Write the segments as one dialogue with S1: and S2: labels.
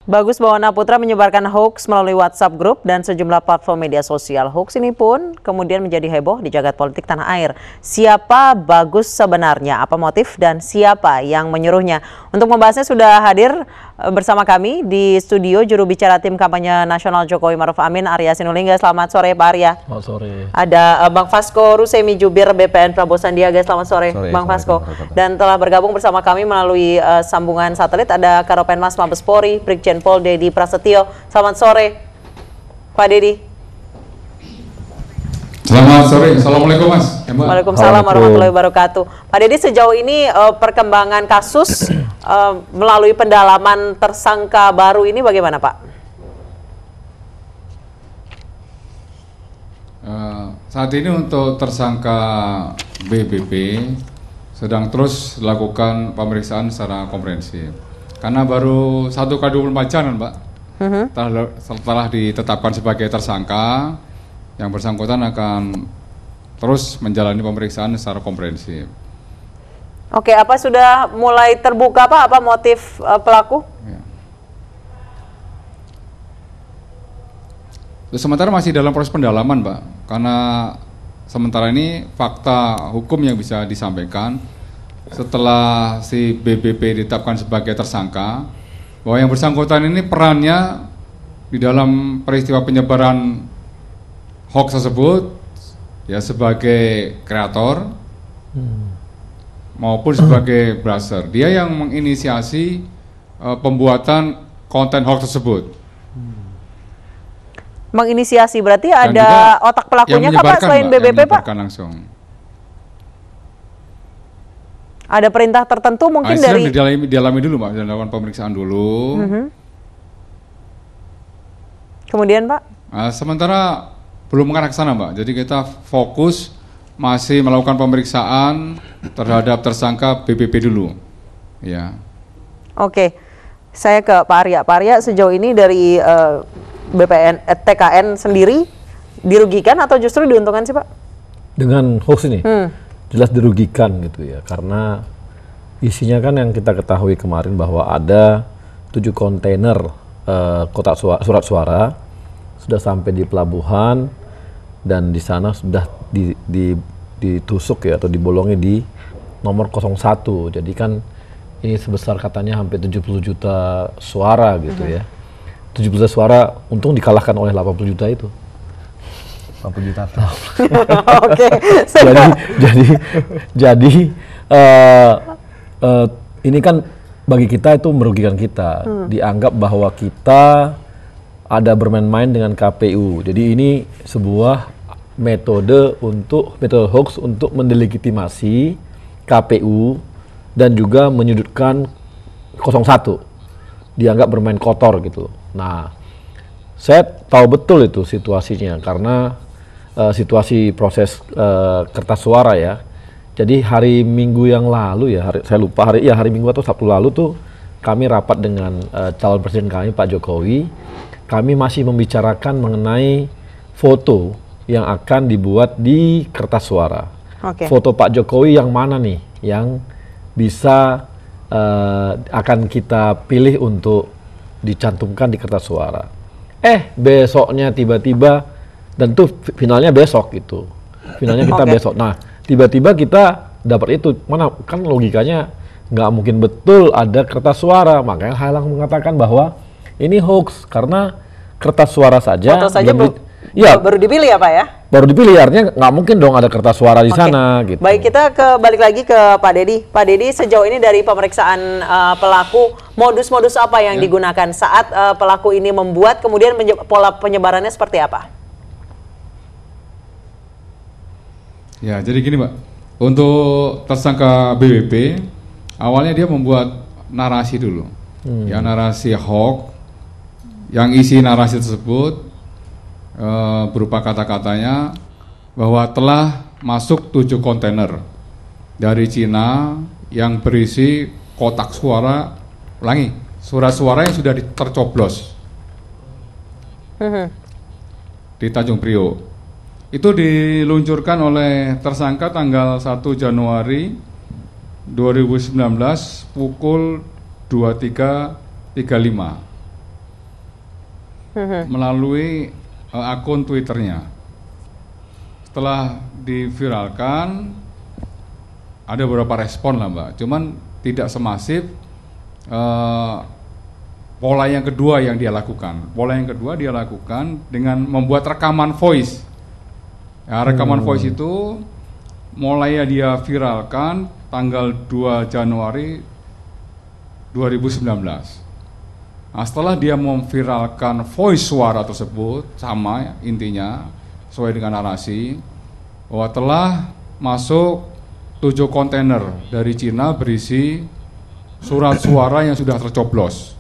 S1: Bagus Bawana Putra menyebarkan hoax melalui WhatsApp grup dan sejumlah platform media sosial. Hoax ini pun kemudian menjadi heboh di jagat politik tanah air. Siapa Bagus sebenarnya, apa motif dan siapa yang menyuruhnya? Untuk membahasnya sudah hadir bersama kami di studio juru bicara tim kampanye nasional Jokowi Maruf Amin, Arya Sinulinga. Selamat sore Pak Arya.
S2: Selamat sore.
S1: Ada Bang Fasko Rusemi Jubir BPN Prabowo Sandiaga. Selamat sore, Bang Fasko. Dan telah bergabung bersama kami melalui sambungan satelit ada Karopenmas Mabes Polri, Brigjen Pol Dedi Prasetyo. Selamat sore, Pak Dedi.
S3: Selamat sore, Assalamualaikum Mas.
S1: Waalaikumsalam warahmatullahi wabarakatuh. Pak Dedi, sejauh ini perkembangan kasus melalui pendalaman tersangka baru ini bagaimana Pak?
S3: Saat ini untuk tersangka BBP sedang terus dilakukan pemeriksaan secara komprehensif. Karena baru 1x24 jam, Mbak, setelah ditetapkan sebagai tersangka, yang bersangkutan akan terus menjalani pemeriksaan secara komprehensif.
S1: Oke, apa sudah mulai terbuka Pak, apa motif pelaku?
S3: Ya. Sementara masih dalam proses pendalaman, Mbak, karena sementara ini fakta hukum yang bisa disampaikan setelah si BBP ditetapkan sebagai tersangka, bahwa yang bersangkutan ini perannya di dalam peristiwa penyebaran hoax tersebut ya sebagai kreator maupun sebagai browser. Dia yang menginisiasi pembuatan konten hoax tersebut.
S1: Menginisiasi berarti ada otak pelakunya Pak selain BBP Pak?
S3: Langsung.
S1: Ada perintah tertentu mungkin dari
S3: didalami dulu Pak, dilakukan pemeriksaan dulu.
S1: Kemudian Pak?
S3: Sementara belum mengarah ke sana Mbak, jadi kita fokus masih melakukan pemeriksaan terhadap tersangka BBP dulu. Ya.
S1: Oke, saya ke Pak Arya. Pak Arya, sejauh ini dari BPN, TKN sendiri dirugikan atau justru diuntungkan sih Pak?
S2: Dengan hoax ini? Jelas dirugikan gitu ya, karena isinya kan yang kita ketahui kemarin bahwa ada 7 kontainer kotak surat suara sudah sampai di pelabuhan dan di sana sudah ditusuk ya atau dibolongi di nomor 01. Jadi kan ini sebesar katanya hampir 70 juta suara gitu ya. 70 juta suara untung dikalahkan oleh 80 juta itu. 80 juta.
S1: Oke.
S2: Jadi ini kan bagi kita itu merugikan kita. Dianggap bahwa kita ada bermain-main dengan KPU. Jadi ini sebuah metode hoax untuk mendelegitimasi KPU dan juga menyudutkan 01. Dianggap bermain kotor gitu. Nah, saya tahu betul itu situasinya karena situasi proses kertas suara ya. Jadi hari Minggu yang lalu ya, saya lupa hari Minggu atau Sabtu lalu tuh kami rapat dengan calon presiden kami Pak Jokowi. Kami masih membicarakan mengenai foto yang akan dibuat di kertas suara. Foto Pak Jokowi yang mana nih yang bisa akan kita pilih untuk dicantumkan di kertas suara. Besoknya tiba-tiba, dan itu finalnya besok gitu. Finalnya kita besok. Nah, tiba-tiba kita dapat itu. Mana kan logikanya nggak mungkin betul ada kertas suara. Makanya Halang mengatakan bahwa ini hoax karena kertas suara saja.
S1: Foto saja baru dipilih ya Pak ya?
S2: Baru dipilih, artinya nggak mungkin dong ada kertas suara di sana gitu.
S1: Baik, kita balik lagi ke Pak Dedi. Pak Dedi, sejauh ini dari pemeriksaan pelaku, modus-modus apa yang digunakan saat pelaku ini membuat, kemudian pola penyebarannya seperti apa?
S3: Ya, jadi gini Mbak, untuk tersangka BBP, awalnya dia membuat narasi dulu, ya narasi hoax, yang isi narasi tersebut berupa kata-katanya bahwa telah masuk 7 kontainer dari Cina yang berisi kotak suara, surat suara yang sudah tercoblos di Tanjung Priok. Itu diluncurkan oleh tersangka tanggal 1 Januari 2019 pukul 23.35. melalui akun Twitternya. Setelah diviralkan, ada beberapa respon lah Mbak, cuman tidak semasif pola yang kedua yang dia lakukan. Pola yang kedua dia lakukan dengan membuat rekaman voice. Ya, rekaman voice itu mulai dia viralkan tanggal 2 Januari 2019. Nah, setelah dia memviralkan voice suara tersebut, sama intinya, sesuai dengan narasi, bahwa telah masuk 7 kontainer dari Cina berisi surat suara yang sudah tercoblos.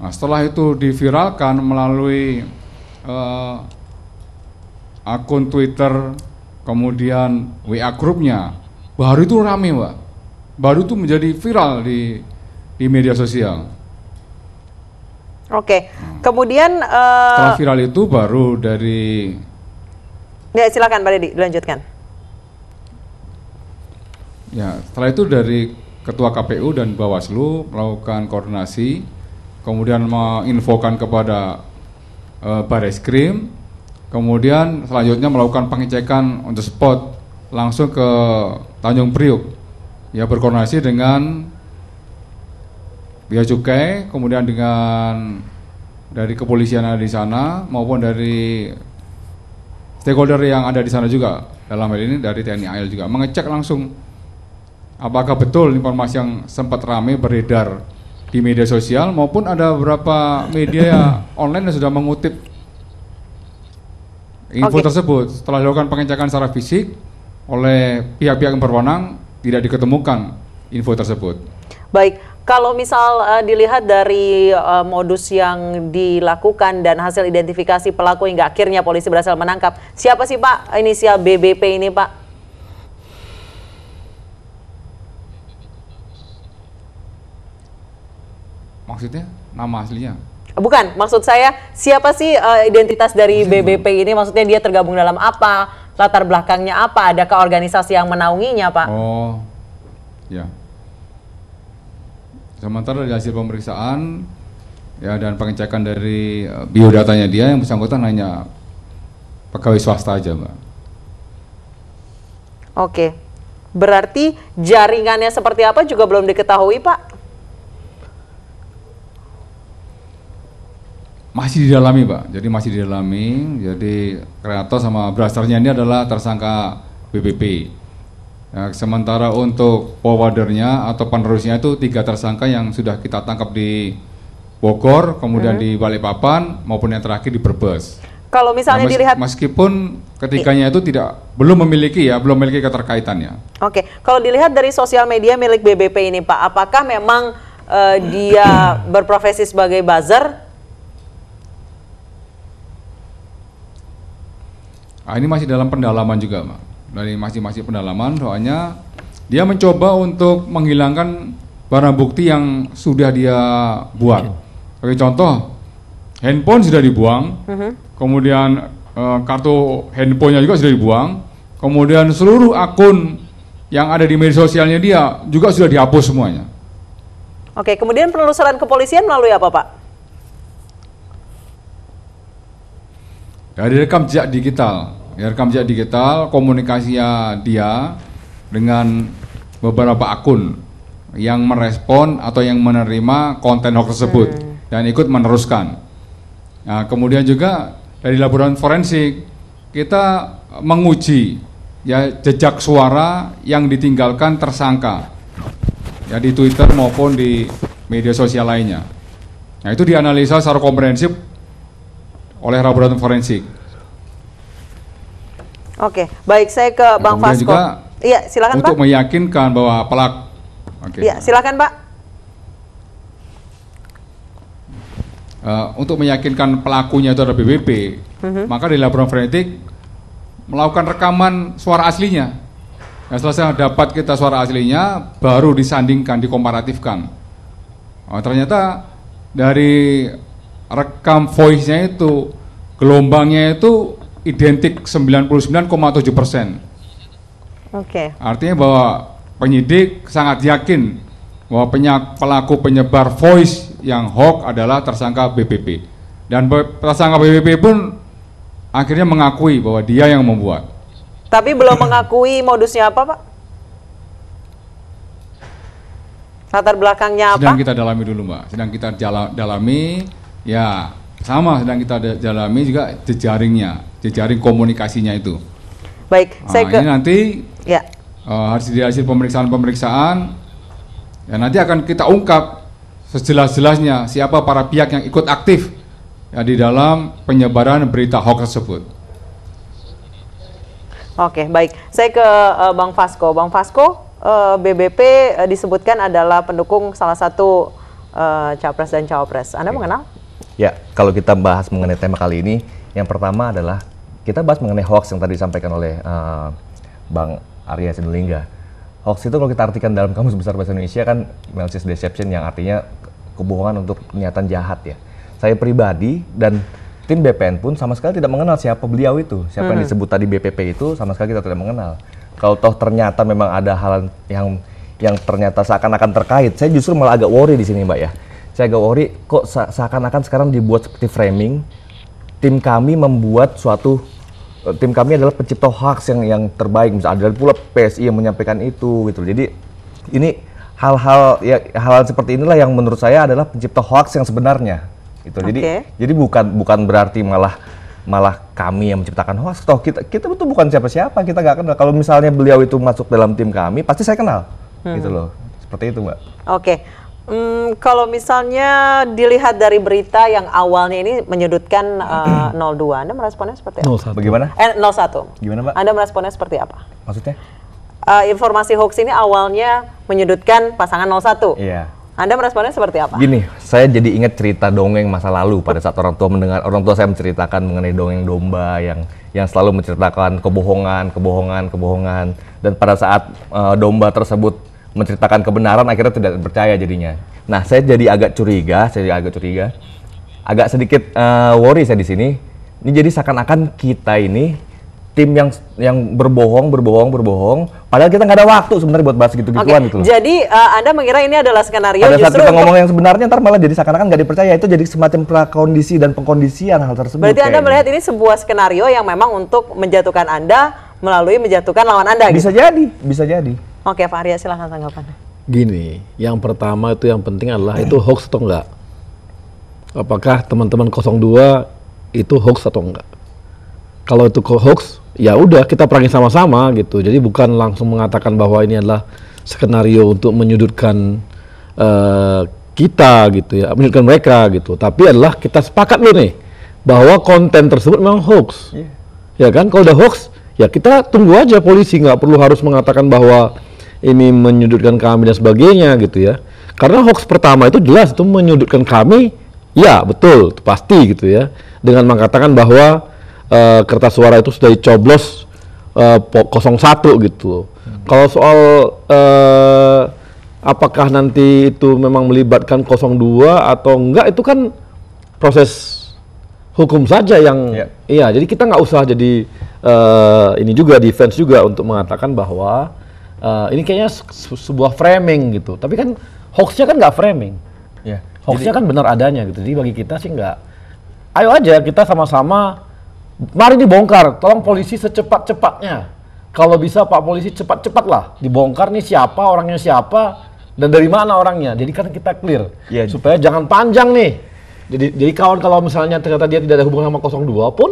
S3: Nah, setelah itu diviralkan melalui akun Twitter, kemudian WA grupnya, baru itu rame Mbak, baru itu menjadi viral di media sosial.
S1: Oke, kemudian
S3: setelah viral itu baru dari...
S1: Ya silakan Pak Deddy, dilanjutkan.
S3: Ya, setelah itu dari Ketua KPU dan Bawaslu melakukan koordinasi, kemudian menginfokan kepada Bareskrim, kemudian selanjutnya melakukan pengecekan on the spot langsung ke Tanjung Priuk, ya berkoordinasi dengan Bea Cukai, kemudian dengan dari kepolisian yang ada di sana maupun dari stakeholder yang ada di sana juga, dalam hal ini dari TNI AL juga, mengecek langsung apakah betul informasi yang sempat ramai beredar di media sosial maupun ada beberapa media online yang sudah mengutip info tersebut. Setelah dilakukan pengecekan secara fisik oleh pihak-pihak yang berwenang, tidak diketemukan info tersebut.
S1: Baik, kalau misal dilihat dari modus yang dilakukan dan hasil identifikasi pelaku hingga akhirnya polisi berhasil menangkap, siapa sih Pak inisial BBP ini Pak?
S3: Maksudnya nama aslinya?
S1: Bukan, maksud saya siapa sih identitas dari BBP ini? Maksudnya dia tergabung dalam apa? Latar belakangnya apa? Adakah organisasi yang menaunginya Pak?
S3: Oh, ya. Sementara dari hasil pemeriksaan ya dan pengecekan dari biodatanya dia, yang bersangkutan hanya pegawai swasta aja Mbak.
S1: Oke, berarti jaringannya seperti apa juga belum diketahui Pak?
S3: Masih didalami Pak, jadi masih didalami. Jadi kreator sama blasternya ini adalah tersangka BBP. Ya, sementara untuk forwardernya atau penerusnya itu 3 tersangka yang sudah kita tangkap di Bogor, kemudian di Balikpapan maupun yang terakhir di Brebes.
S1: Kalau misalnya dilihat,
S3: meskipun ketiganya itu belum memiliki keterkaitannya.
S1: Oke, kalau dilihat dari sosial media milik BBP ini Pak, apakah memang dia berprofesi sebagai buzzer?
S3: Ini masih dalam pendalaman juga, Pak. Dari masih pendalaman, soalnya dia mencoba untuk menghilangkan barang bukti yang sudah dia buat. Sebagai contoh, handphone sudah dibuang, kemudian kartu handphonenya juga sudah dibuang, kemudian seluruh akun yang ada di media sosialnya dia juga sudah dihapus semuanya.
S1: Oke, kemudian penelusuran kepolisian melalui apa, Pak?
S3: Dari rekam jejak digital. Ya, rekam jejak digital, komunikasinya dia dengan beberapa akun yang merespon atau yang menerima konten hoax tersebut dan ikut meneruskan. Nah, kemudian juga dari laboratorium forensik kita menguji ya jejak suara yang ditinggalkan tersangka ya di Twitter maupun di media sosial lainnya. Nah, itu dianalisa secara komprehensif oleh laboratorium forensik.
S1: Oke, baik, saya ke Bang Fasko. Iya, silakan
S3: untuk
S1: Pak.
S3: meyakinkan bahwa pelaku.
S1: Iya, silakan Pak.
S3: Untuk meyakinkan pelakunya itu adalah BBP, maka di laboratorium forensik melakukan rekaman suara aslinya. Nah, setelah dapat kita suara aslinya, baru disandingkan, dikomparatifkan. Ternyata dari rekam voice-nya itu gelombangnya itu identik 99,7%.
S1: Oke.
S3: Artinya bahwa penyidik sangat yakin bahwa pelaku penyebar voice yang hoax adalah tersangka BBP. Dan tersangka BBP pun akhirnya mengakui bahwa dia yang membuat.
S1: Tapi belum mengakui modusnya apa, Pak? Latar belakangnya apa?
S3: Sedang kita dalami dulu, Mbak. Sedang kita dalami, ya sama sedang kita dalami juga jejaring komunikasinya itu.
S1: Baik, saya ke...
S3: Ini nanti
S1: ya.
S3: hasil pemeriksaan, ya nanti akan kita ungkap sejelas-jelasnya siapa para pihak yang ikut aktif ya di dalam penyebaran berita hoax tersebut.
S1: Oke, baik. Saya ke Bang Fasko. Bang Fasko, BBP disebutkan adalah pendukung salah satu capres dan cawapres. Anda mengenal?
S4: Ya, kalau kita bahas mengenai tema kali ini, yang pertama adalah kita bahas mengenai hoax yang tadi disampaikan oleh Bang Arya Sinulinga. Hoax itu kalau kita artikan dalam Kamus Besar Bahasa Indonesia kan malicious deception, yang artinya kebohongan untuk niatan jahat ya. Saya pribadi dan tim BPN pun sama sekali tidak mengenal siapa beliau itu, siapa yang disebut tadi BPP itu sama sekali kita tidak mengenal. Kalau toh ternyata memang ada hal yang ternyata seakan-akan terkait, saya justru malah agak worry di sini, Mbak ya. Saya agak worry kok seakan-akan sekarang dibuat seperti framing tim kami membuat suatu tim kami adalah pencipta hoax yang terbaik, misalnya ada pula PSI yang menyampaikan itu gitu. Jadi ini hal-hal seperti inilah yang menurut saya adalah pencipta hoax yang sebenarnya. Gitu. Jadi bukan berarti malah kami yang menciptakan hoax. Toh kita betul bukan siapa-siapa, kita nggak kenal. Kalau misalnya beliau itu masuk dalam tim kami, pasti saya kenal. Gitu loh. Seperti itu, Mbak.
S1: Oke. Kalau misalnya dilihat dari berita yang awalnya ini menyudutkan 02, Anda meresponnya seperti apa?
S2: 01.
S4: Bagaimana?
S1: 01.
S4: Gimana, Mbak?
S1: Anda meresponnya seperti apa?
S4: Maksudnya?
S1: Informasi hoax ini awalnya menyudutkan pasangan 01.
S4: Iya.
S1: Anda meresponnya seperti apa?
S4: Gini, saya jadi ingat cerita dongeng masa lalu pada saat orang tua saya menceritakan mengenai dongeng domba yang selalu menceritakan kebohongan, dan pada saat domba tersebut menceritakan kebenaran akhirnya tidak percaya jadinya. Nah, saya jadi agak curiga, agak sedikit worry saya di sini. Ini jadi seakan-akan kita ini tim yang berbohong, padahal kita nggak ada waktu sebenarnya buat bahas gitu-gituan gitu loh.
S1: Jadi Anda mengira ini adalah skenario
S4: pada saat
S1: justru
S4: kita ngomong yang sebenarnya ntar malah jadi seakan-akan nggak dipercaya, itu jadi semacam prakondisi dan pengkondisian hal tersebut.
S1: Berarti Anda melihat ini sebuah skenario yang memang untuk menjatuhkan Anda melalui menjatuhkan lawan Anda gitu?
S4: Bisa jadi.
S1: Oke, Pak Arya, silahkan tanggapannya.
S2: Gini, yang pertama itu yang penting adalah itu hoax atau enggak. Apakah teman-teman 02 itu hoax atau enggak? Kalau itu hoax, ya udah kita perangi sama-sama gitu. Jadi bukan langsung mengatakan bahwa ini adalah skenario untuk menyudutkan kita gitu ya, menyudutkan mereka gitu. Tapi adalah kita sepakat dulu nih bahwa konten tersebut memang hoax. Ya kan? Kalau udah hoax, ya kita tunggu aja polisi, nggak perlu harus mengatakan bahwa ini menyudutkan kami dan sebagainya gitu ya. Karena hoax pertama itu jelas itu menyudutkan kami, ya betul, itu pasti gitu ya. Dengan mengatakan bahwa kertas suara itu sudah dicoblos 01 gitu. Kalau soal apakah nanti itu memang melibatkan 02 atau enggak, itu kan proses hukum saja yang iya. Jadi kita nggak usah jadi ini juga defense juga untuk mengatakan bahwa ini kayaknya sebuah framing gitu. Tapi kan hoaxnya kan nggak framing. Hoaxnya kan benar adanya gitu. Jadi bagi kita sih nggak. Ayo aja kita sama-sama. Mari dibongkar, tolong polisi secepat-cepatnya. Kalau bisa Pak Polisi cepat-cepatlah dibongkar nih siapa orangnya siapa dan dari mana orangnya. Jadi kan kita clear supaya jangan panjang nih. Jadi kawan kalau misalnya ternyata dia tidak ada hubungan sama 02 pun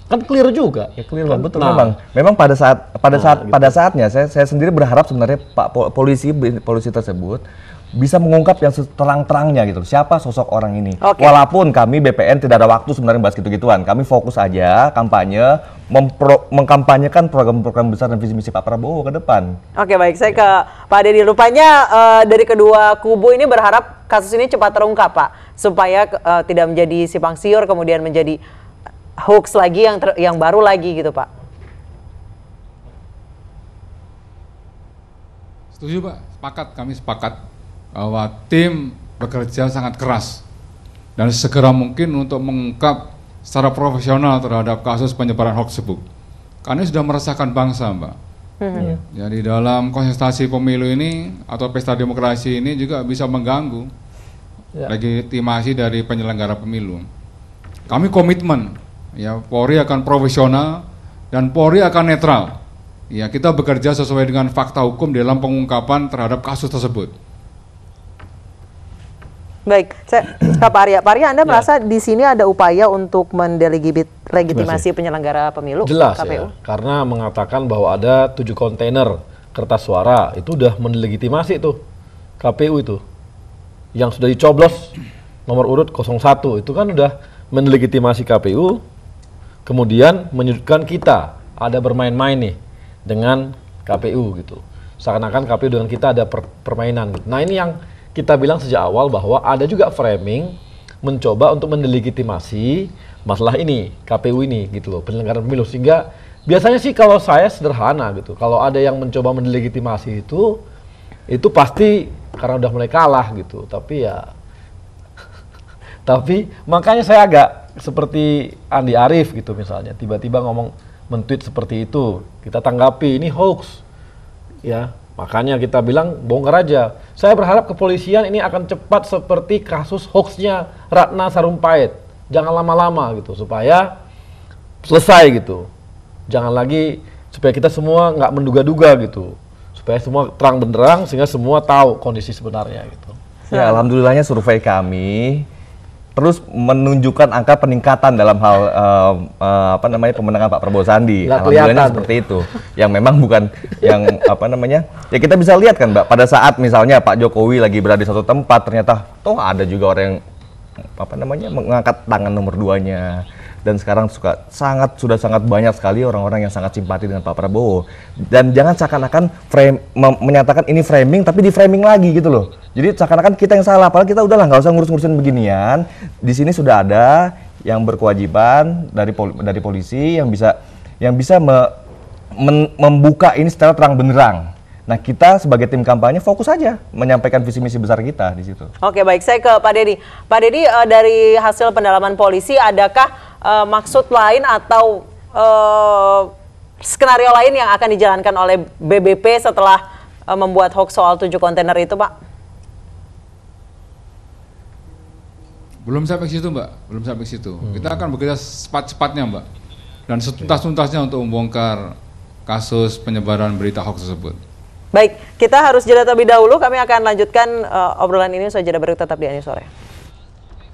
S2: kan clear juga. Ya clear kan?
S4: Betul memang pada saatnya saya sendiri berharap sebenarnya Pak polisi tersebut bisa mengungkap yang seterang-terangnya gitu. Siapa sosok orang ini? Walaupun kami BPN tidak ada waktu sebenarnya bahas gitu-gituan. Kami fokus aja kampanye mengkampanyekan program-program besar dan visi misi Pak Prabowo ke depan.
S1: Oke, baik. Saya ke Pak Deddy. Rupanya dari kedua kubu ini berharap kasus ini cepat terungkap, Pak, supaya tidak menjadi simpang siur kemudian menjadi hoax lagi yang baru lagi gitu, Pak.
S3: Setuju, Pak. Kami sepakat bahwa tim bekerja sangat keras dan segera mungkin untuk mengungkap secara profesional terhadap kasus penyebaran hoax tersebut. Karena sudah meresahkan bangsa, Mbak. Jadi dalam kontestasi pemilu ini atau pesta demokrasi ini juga bisa mengganggu legitimasi dari penyelenggara pemilu. kami komitmen, ya Polri akan profesional dan Polri akan netral. Ya, kita bekerja sesuai dengan fakta hukum dalam pengungkapan terhadap kasus tersebut.
S1: Baik, saya ke Pak Arya. Pak Arya, Anda merasa di sini ada upaya untuk mendelegitimasi penyelenggara pemilu
S2: Jelas
S1: KPU?
S2: ya, karena mengatakan bahwa ada 7 kontainer kertas suara, itu udah mendelegitimasi tuh KPU itu. Yang sudah dicoblos nomor urut 01, itu kan udah mendelegitimasi KPU, kemudian menyudutkan kita, ada bermain-main nih dengan KPU gitu. Seakan-akan KPU dengan kita ada permainan gitu. Nah ini yang kita bilang sejak awal bahwa ada juga framing mencoba untuk mendelegitimasi masalah ini, KPU ini gitu loh, penyelenggaraan pemilu. Sehingga biasanya sih kalau saya sederhana gitu, kalau ada yang mencoba mendelegitimasi itu pasti karena udah mulai kalah gitu. Tapi ya, tapi makanya saya agak seperti Andi Arief gitu misalnya, tiba-tiba men-tweet seperti itu, kita tanggapi ini hoax, ya makanya kita bilang bongkar aja. Saya berharap kepolisian ini akan cepat seperti kasus hoaxnya Ratna Sarumpait, jangan lama-lama gitu supaya selesai gitu, jangan lagi supaya kita semua nggak menduga-duga gitu, supaya semua terang benderang sehingga semua tahu kondisi sebenarnya gitu.
S4: Ya alhamdulillahnya survei kami terus menunjukkan angka peningkatan dalam hal pemenangan Pak Prabowo Sandi. Alhamdulillahnya seperti itu. Yang memang bukan yang ya kita bisa lihat kan Mbak, pada saat misalnya Pak Jokowi lagi berada di satu tempat, ternyata toh ada juga orang yang mengangkat tangan nomor 2-nya. Dan sekarang sudah sangat banyak sekali orang-orang yang sangat simpati dengan Pak Prabowo. Dan jangan seakan-akan menyatakan ini framing, tapi di framing lagi gitu loh. Jadi seakan-akan kita yang salah, padahal kita udahlah nggak usah ngurus-ngurusin beginian. Di sini sudah ada yang berkewajiban dari polisi yang bisa membuka ini secara terang benderang. Nah, kita sebagai tim kampanye fokus saja menyampaikan visi misi besar kita di situ.
S1: Oke, baik. Saya ke Pak Dedi. Pak Dedi, dari hasil pendalaman polisi, adakah maksud lain atau skenario lain yang akan dijalankan oleh BBP setelah membuat hoax soal 7 kontainer itu, Pak?
S3: Belum sampai ke situ, Mbak. Belum sampai ke situ. Kita akan bekerja cepat-cepatnya, Mbak. Dan setuntas-tuntasnya untuk membongkar kasus penyebaran berita hoax tersebut.
S1: Baik, kita harus jeda terlebih dahulu. Kami akan lanjutkan obrolan ini usai jeda berikut, tetap di Ani Sore.